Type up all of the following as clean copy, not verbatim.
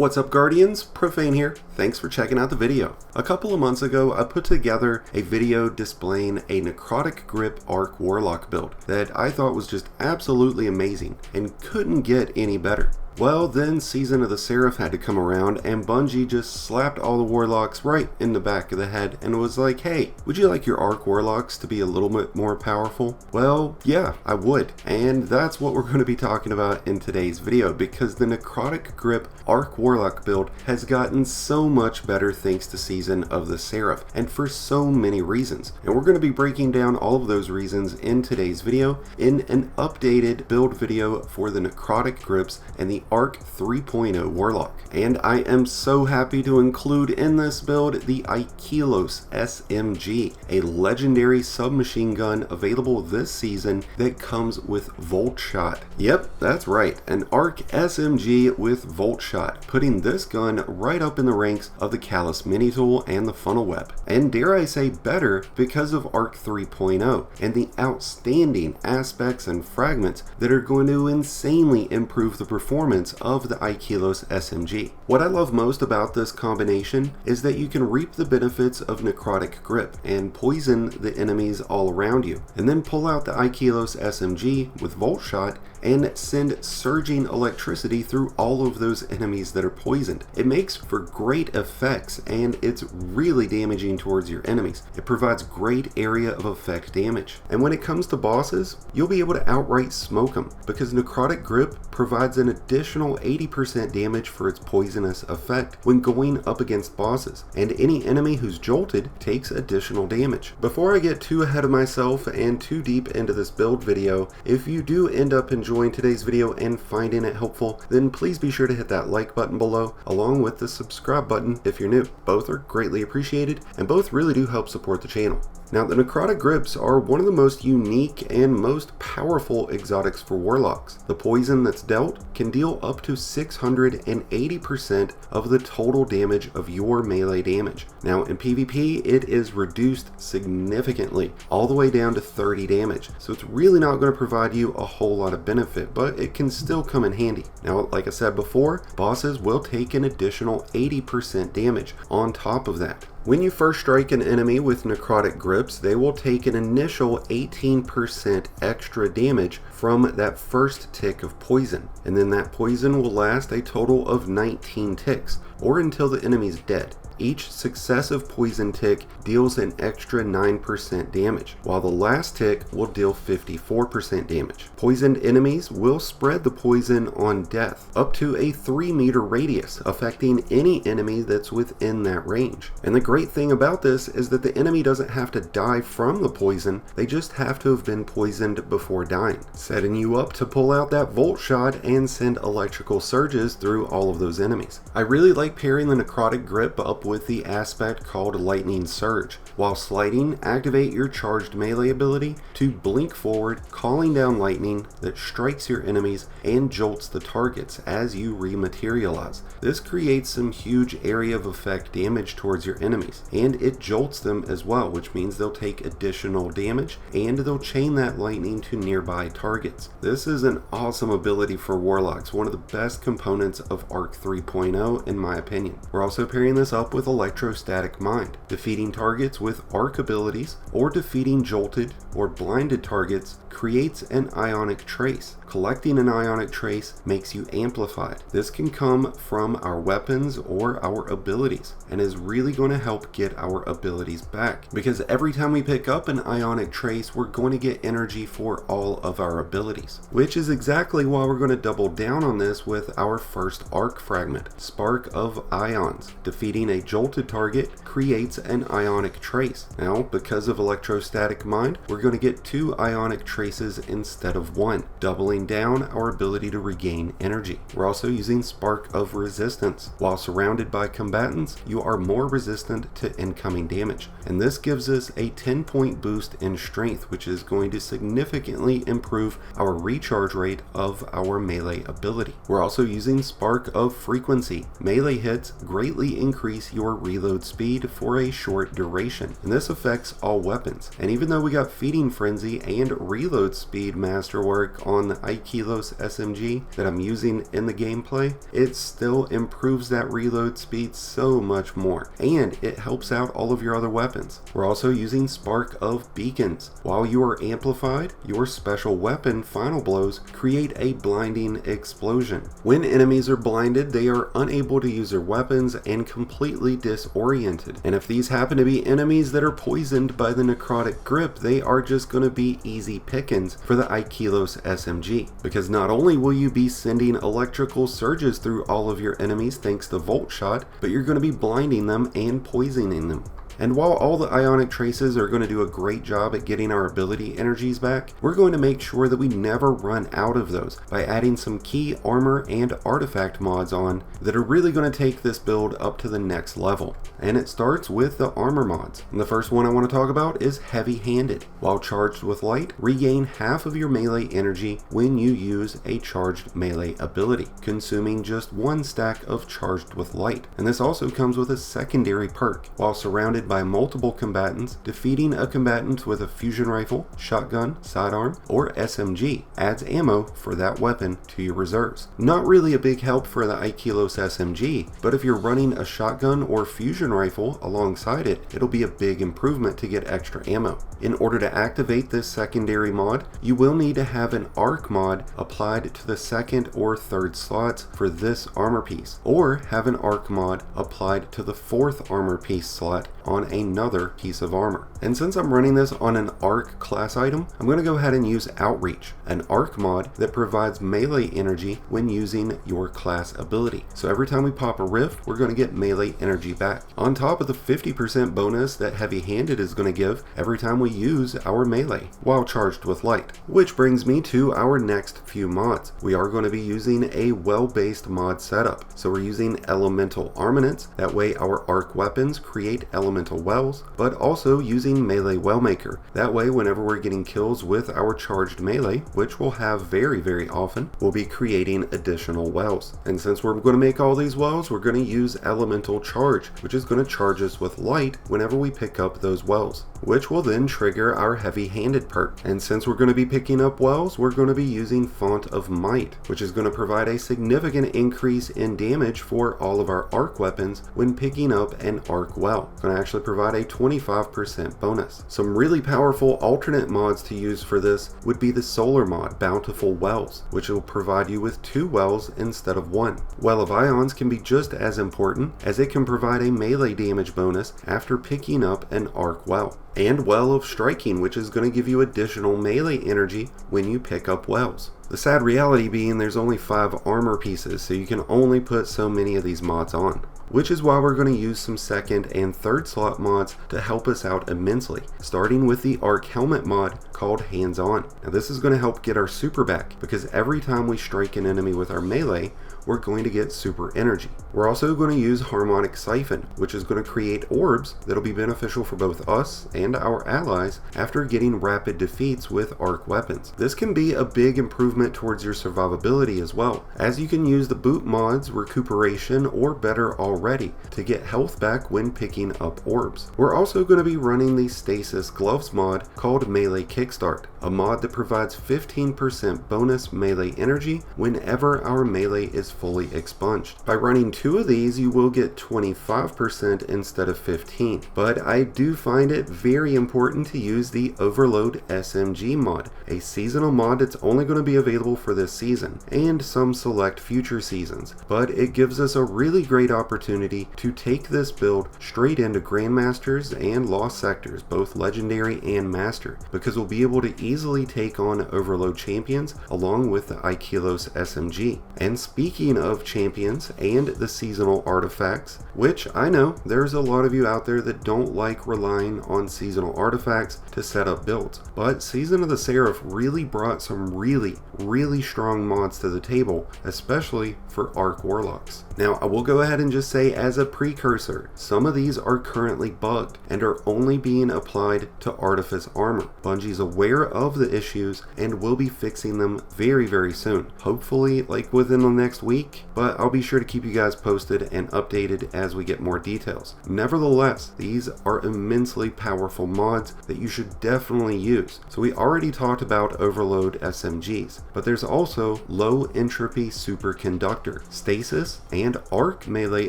What's up, Guardians? Profane here. Thanks for checking out the video. A couple of months ago, I put together a video displaying a Necrotic Grip Arc Warlock build that I thought was just absolutely amazing and couldn't get any better. Well, then Season of the Seraph had to come around and Bungie just slapped all the Warlocks right in the back of the head and was like, hey, would you like your Arc Warlocks to be a little bit more powerful? Well, yeah, I would. And that's what we're going to be talking about in today's video, because the Necrotic Grip Arc Warlock build has gotten so much better thanks to Season of the Seraph, and for so many reasons. And we're going to be breaking down all of those reasons in today's video in an updated build video for the Necrotic Grips and the Arc 3.0 Warlock. And I am so happy to include in this build the IKELOS SMG, a legendary submachine gun available this season that comes with Voltshot. Yep, that's right, an Arc SMG with Voltshot, putting this gun right up in the ranks of the IKELOS mini tool and the funnel web. And dare I say better, because of Arc 3.0 and the outstanding aspects and fragments that are going to insanely improve the performance of the IKELOS SMG. What I love most about this combination is that you can reap the benefits of Necrotic Grip and poison the enemies all around you, and then pull out the IKELOS SMG with Voltshot and send surging electricity through all of those enemies that are poisoned. It makes for great effects, and it's really damaging towards your enemies. It provides great area of effect damage. And when it comes to bosses, you'll be able to outright smoke them, because Necrotic Grip provides an additional 80% damage for its poisonous effect when going up against bosses, and any enemy who's jolted takes additional damage. Before I get too ahead of myself and too deep into this build video, if you do end up enjoying today's video and finding it helpful, then please be sure to hit that like button below, along with the subscribe button if you're new. Both are greatly appreciated, and both really do help support the channel. Now, the Necrotic Grips are one of the most unique and most powerful exotics for Warlocks. The poison that's dealt can deal up to 680% of the total damage of your melee damage. Now, in PvP, it is reduced significantly, all the way down to 30 damage. So it's really not going to provide you a whole lot of benefit, but it can still come in handy. Now, like I said before, bosses will take an additional 80% damage on top of that. When you first strike an enemy with Necrotic Grips, they will take an initial 18% extra damage from that first tick of poison, and then that poison will last a total of 19 ticks, or until the enemy's dead. Each successive poison tick deals an extra 9% damage, while the last tick will deal 54% damage. Poisoned enemies will spread the poison on death up to a 3-meter radius, affecting any enemy that's within that range. And the great thing about this is that the enemy doesn't have to die from the poison, they just have to have been poisoned before dying, setting you up to pull out that Voltshot and send electrical surges through all of those enemies. I really like pairing the Necrotic Grip up with the aspect called Lightning Surge. While sliding, activate your charged melee ability to blink forward, calling down lightning that strikes your enemies and jolts the targets as you rematerialize. This creates some huge area of effect damage towards your enemies, and it jolts them as well, which means they'll take additional damage and they'll chain that lightning to nearby targets. This is an awesome ability for Warlocks, one of the best components of Arc 3.0 in my opinion. We're also pairing this up with Electrostatic Mind, defeating targets with arc abilities or defeating jolted or blinded targets creates an ionic trace. Collecting an ionic trace makes you amplified. This can come from our weapons or our abilities, and is really going to help get our abilities back, because every time we pick up an ionic trace, we're going to get energy for all of our abilities, which is exactly why we're going to double down on this with our first arc fragment, Spark of Ions. Defeating a jolted target creates an ionic trace. Now, because of Electrostatic Mind, we're going to get 2 ionic traces instead of 1, doubling down our ability to regain energy. We're also using Spark of Resistance. While surrounded by combatants, you are more resistant to incoming damage, and this gives us a 10-point boost in strength, which is going to significantly improve our recharge rate of our melee ability. We're also using Spark of Frequency. Melee hits greatly increase increase your reload speed for a short duration, and this affects all weapons. And even though we got Feeding Frenzy and reload speed masterwork on the IKELOS SMG that I'm using in the gameplay, it still improves that reload speed so much more, and it helps out all of your other weapons. We're also using Spark of Beacons. While you are amplified, your special weapon final blows create a blinding explosion. When enemies are blinded, they are unable to use their weapons and completely disoriented. And if these happen to be enemies that are poisoned by the Necrotic grip, they are just going to be easy pickings for the IKELOS SMG. Because not only will you be sending electrical surges through all of your enemies thanks to Voltshot, but you're going to be blinding them and poisoning them. And while all the ionic traces are going to do a great job at getting our ability energies back, we're going to make sure that we never run out of those by adding some key armor and artifact mods on that are really going to take this build up to the next level. And it starts with the armor mods. And the first one I want to talk about is Heavy Handed. While charged with light, regain half of your melee energy when you use a charged melee ability, consuming just 1 stack of charged with light. And this also comes with a secondary perk. While surrounded by multiple combatants, defeating a combatant with a fusion rifle, shotgun, sidearm, or SMG adds ammo for that weapon to your reserves. Not really a big help for the IKELOS SMG, but if you're running a shotgun or fusion rifle alongside it, it'll be a big improvement to get extra ammo. In order to activate this secondary mod, you will need to have an arc mod applied to the 2nd or 3rd slots for this armor piece, or have an arc mod applied to the 4th armor piece slot on another piece of armor. And since I'm running this on an arc class item, I'm going to go ahead and use Outreach, an arc mod that provides melee energy when using your class ability. So every time we pop a rift, we're going to get melee energy back, on top of the 50% bonus that Heavy Handed is going to give every time we use our melee while charged with light. Which brings me to our next few mods. We are going to be using a well-based mod setup. So we're using Elemental Armaments, that way our arc weapons create elemental wells, but also using Melee Wellmaker. That way whenever we're getting kills with our charged melee, which we'll have very often, we'll be creating additional wells. And since we're going to make all these wells, we're going to use Elemental Charge, which is going to charge us with light whenever we pick up those wells, which will then trigger our Heavy Handed perk. And since we're going to be picking up wells, we're going to be using Font of Might, which is going to provide a significant increase in damage for all of our arc weapons when picking up an arc well. It's going to actually provide a 25% bonus. Some really powerful alternate mods to use for this would be the solar mod, Bountiful Wells, which will provide you with 2 wells instead of 1. Well of Ions can be just as important, as it can provide a melee damage bonus after picking up an arc well. And Well of Striking, which is going to give you additional melee energy when you pick up wells. The sad reality being there's only 5 armor pieces, so you can only put so many of these mods on. Which is why we're going to use some 2nd and 3rd slot mods to help us out immensely, starting with the Arc Helmet mod called Hands On. Now this is going to help get our super back, because every time we strike an enemy with our melee, we're going to get super energy. We're also going to use Harmonic Siphon, which is going to create orbs that'll be beneficial for both us and our allies after getting rapid defeats with arc weapons. This can be a big improvement towards your survivability as well, as you can use the boot mods Recuperation or Better Already to get health back when picking up orbs. We're also going to be running the Stasis Gloves mod called Melee Kickstart, a mod that provides 15% bonus melee energy whenever our melee is fully expunged. By running 2 of these, you will get 25% instead of 15%, but I do find it very important to use the Overload SMG mod, a seasonal mod that's only going to be available for this season and some select future seasons, but it gives us a really great opportunity to take this build straight into Grandmasters and Lost Sectors, both Legendary and Master, because we'll be able to easily take on Overload champions along with the IKELOS SMG. And speaking of champions and the seasonal artifacts, which I know there's a lot of you out there that don't like relying on seasonal artifacts to set up builds, but Season of the Seraph really brought some really strong mods to the table, especially for Arc Warlocks. Now I will go ahead and just say as a precursor, some of these are currently bugged and are only being applied to Artifice armor. Bungie's aware of the issues and will be fixing them very soon, hopefully like within the next week week, but I'll be sure to keep you guys posted and updated as we get more details. Nevertheless, these are immensely powerful mods that you should definitely use. So we already talked about Overload SMGs, but there's also Low Entropy Superconductor, Stasis, and Arc melee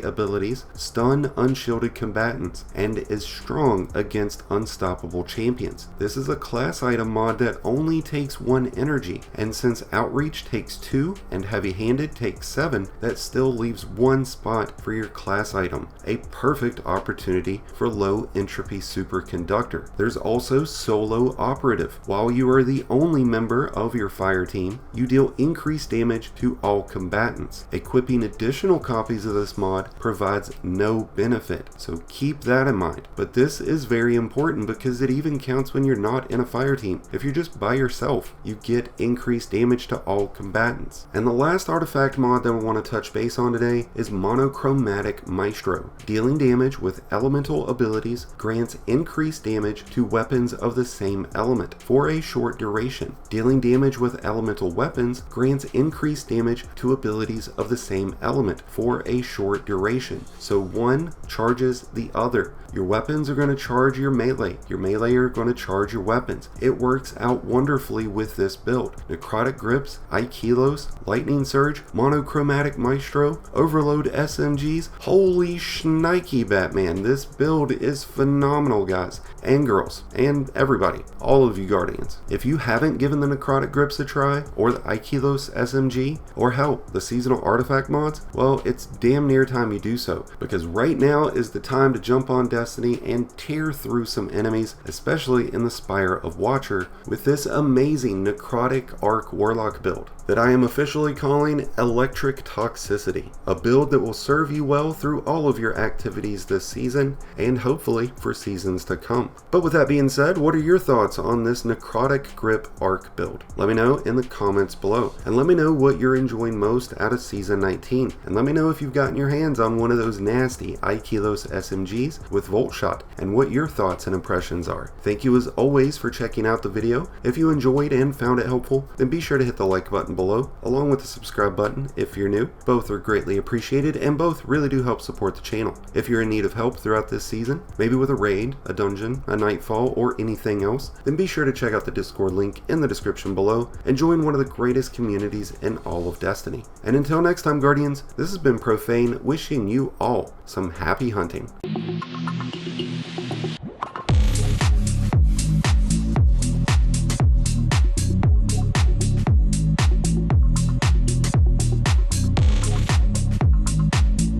abilities stun unshielded combatants and is strong against unstoppable champions. This is a class item mod that only takes 1 energy, and since Outreach takes 2 and Heavy Handed takes 7, that still leaves 1 spot for your class item. A perfect opportunity for Low Entropy Superconductor. There's also Solo Operative. While you are the only member of your fire team, you deal increased damage to all combatants. Equipping additional copies of this mod provides no benefit, so keep that in mind. But this is very important because it even counts when you're not in a fire team. If you're just by yourself, you get increased damage to all combatants. And the last artifact mod that I want to touch base on today is Monochromatic Maestro. Dealing damage with elemental abilities grants increased damage to weapons of the same element for a short duration. Dealing damage with elemental weapons grants increased damage to abilities of the same element for a short duration. So one charges the other. Your weapons are going to charge your melee are going to charge your weapons. It works out wonderfully with this build. Necrotic Grips, IKELOS, Lightning Surge, Monochromatic Maestro, Overload SMGs. Holy shnikey, Batman. This build is phenomenal, guys and girls and everybody, all of you Guardians. If you haven't given the Necrotic Grips a try, or the IKELOS SMG, or hell, the seasonal artifact mods, well, it's damn near time you do so, because right now is the time to jump on Destiny and tear through some enemies, especially in the Spire of Watcher, with this amazing Necrotic Arc Warlock build that I am officially calling Electric Toxicity, a build that will serve you well through all of your activities this season, and hopefully for seasons to come. But with that being said, what are your thoughts on this Necrotic Grip Arc build? Let me know in the comments below, and let me know what you're enjoying most out of Season 19, and let me know if you've gotten your hands on one of those nasty IKELOS SMGs with Voltshot, and what your thoughts and impressions are. Thank you as always for checking out the video. If you enjoyed and found it helpful, then be sure to hit the like button below, along with the subscribe button if you're new. Both are greatly appreciated, and both really do help support the channel. If you're in need of help throughout this season, maybe with a raid, a dungeon, a Nightfall, or anything else, then be sure to check out the Discord link in the description below and join one of the greatest communities in all of Destiny. And until next time, Guardians, this has been Profane, wishing you all some happy hunting.